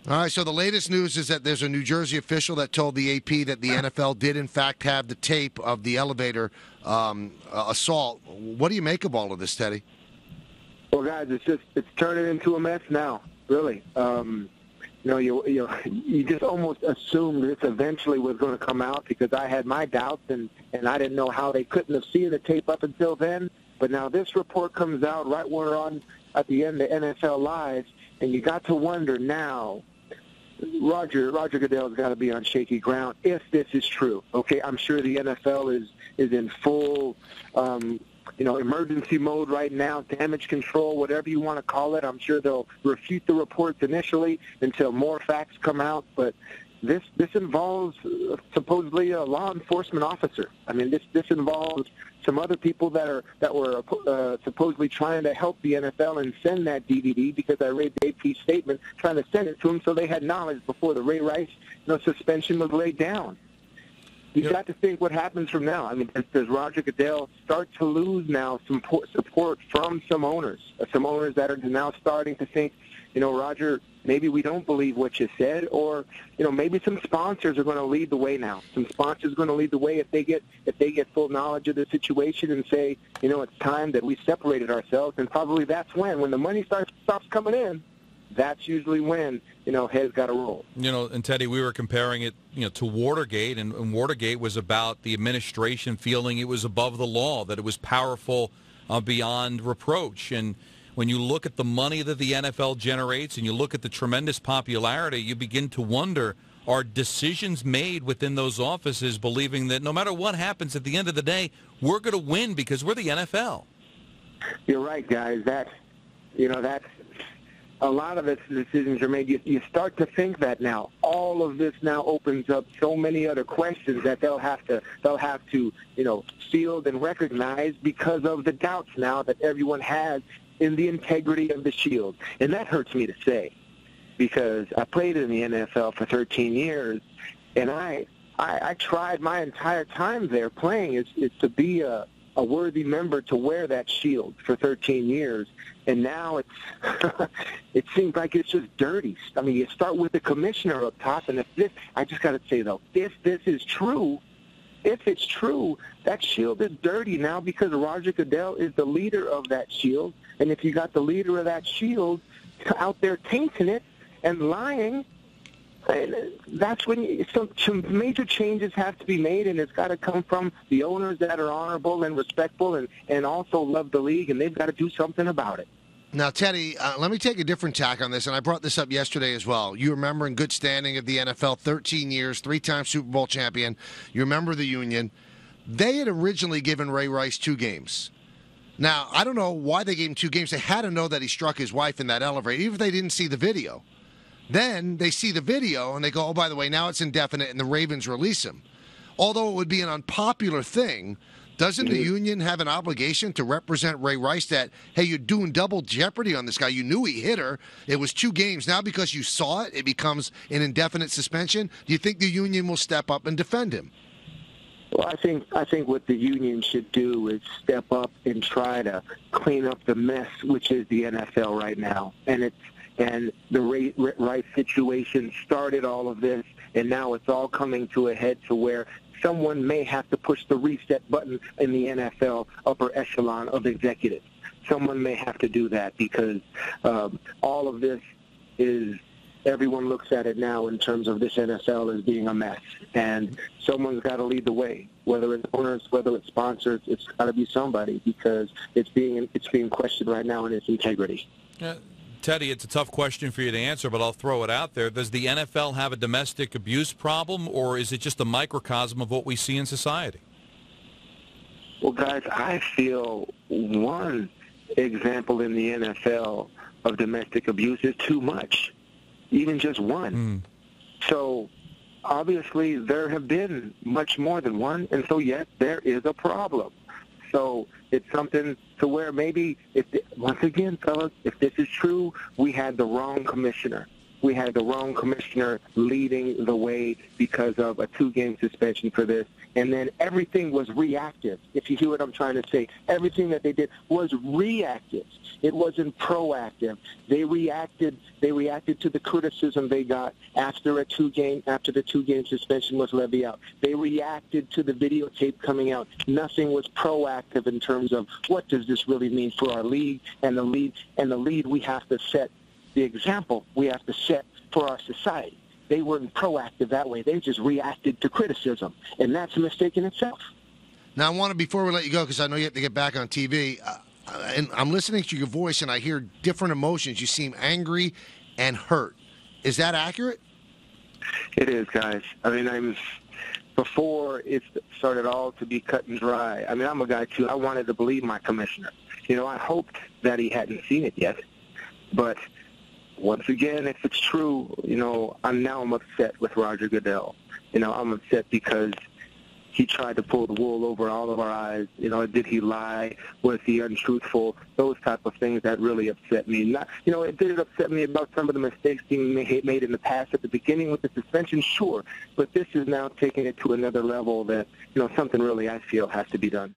All right, so the latest news is that there's a New Jersey official that told the AP that the NFL did, in fact, have the tape of the elevator assault. What do you make of all of this, Teddy? Well, guys, it's turning into a mess now, really. You just almost assumed this eventually was going to come out because I had my doubts, and I didn't know how they couldn't have seen the tape up until then. But now this report comes out right when we're on at the end of NFL Live, and you got to wonder now, Roger Goodell's got to be on shaky ground if this is true. Okay, I'm sure the NFL is in full emergency mode right now, damage control, whatever you want to call it. I'm sure they'll refute the reports initially until more facts come out. But this involves supposedly a law enforcement officer. I mean, this involves some other people that were supposedly trying to help the NFL and send that DVD, because I read the AP statement trying to send it to them so they had knowledge before the Ray Rice suspension was laid down. You got to think what happens from now. I mean, does Roger Goodell start to lose now some support from some owners that are now starting to think, Roger, maybe we don't believe what you said, or maybe some sponsors are going to lead the way now. Some sponsors are going to lead the way if they get full knowledge of the situation and say, it's time that we separated ourselves. And probably that's when the money stops coming in. That's usually when, heads got to roll. And Teddy, we were comparing it, to Watergate, and Watergate was about the administration feeling it was above the law, that it was powerful beyond reproach. And when you look at the money that the NFL generates and you look at the tremendous popularity, you begin to wonder, are decisions made within those offices believing that no matter what happens at the end of the day, we're going to win because we're the NFL? You're right, guys. That's a lot of its decisions are made. You start to think that now. All of this now opens up so many other questions that they'll have to field and recognize because of the doubts now that everyone has in the integrity of the Shield. And that hurts me to say, because I played in the NFL for 13 years, and I tried my entire time there playing is to be a worthy member to wear that shield for 13 years. And now it seems like it's just dirty. I mean, you start with the commissioner up top, and I just got to say, though, if it's true, that shield is dirty now because Roger Goodell is the leader of that shield. And if you got the leader of that shield out there tainting it and lying, that's when some major changes have to be made, and it's got to come from the owners that are honorable and respectful and also love the league, and they've got to do something about it. Now, Teddy, let me take a different tack on this, and I brought this up yesterday as well. You remember in good standing of the NFL, 13 years, 3-time Super Bowl champion. You remember the union. They had originally given Ray Rice 2 games. Now, I don't know why they gave him 2 games. They had to know that he struck his wife in that elevator, even if they didn't see the video. Then they see the video, and they go, oh, by the way, now it's indefinite, and the Ravens release him. Although it would be an unpopular thing, doesn't the union have an obligation to represent Ray Rice that, hey, you're doing double jeopardy on this guy. You knew he hit her. It was 2 games. Now because you saw it, it becomes an indefinite suspension. Do you think the union will step up and defend him? Well, I think what the union should do is step up and try to clean up the mess, which is the NFL right now. And the Ray Rice situation started all of this, and now it's all coming to a head to where someone may have to push the reset button in the NFL upper echelon of executives. Someone may have to do that because all of this is, everyone looks at it now in terms of this NFL as being a mess, and someone's got to lead the way. Whether it's owners, whether it's sponsors, it's got to be somebody because it's being questioned right now in its integrity. Teddy, it's a tough question for you to answer, but I'll throw it out there. Does the NFL have a domestic abuse problem, or is it just a microcosm of what we see in society? Well, guys, I feel one example in the NFL of domestic abuse is too much, even just one. So obviously there have been much more than one, and so yes, there is a problem. So it's something to where maybe, once again, fellas, if this is true, we had the wrong commissioner. We had the wrong commissioner leading the way because of a 2-game suspension for this. And then everything was reactive, if you hear what I'm trying to say. Everything that they did was reactive. It wasn't proactive. They reacted to the criticism they got after the two-game suspension was levied out. They reacted to the videotape coming out. Nothing was proactive in terms of what does this really mean for our league and the lead we have to set the example we have to set for our society. They weren't proactive that way. They just reacted to criticism, and that's a mistake in itself. Now, I want to, before we let you go, because I know you have to get back on TV, and I'm listening to your voice, and I hear different emotions. You seem angry and hurt. Is that accurate? It is, guys. I mean, before it started all to be cut and dry, I mean, I'm a guy, too. I wanted to believe my commissioner. You know, I hoped that he hadn't seen it yet, but once again, if it's true, you know, I'm upset with Roger Goodell. You know, I'm upset because he tried to pull the wool over all of our eyes. You know, did he lie? Was he untruthful? Those type of things that really upset me. It did upset me about some of the mistakes he made in the past at the beginning with the suspension, sure. But this is now taking it to another level that, you know, something really I feel has to be done.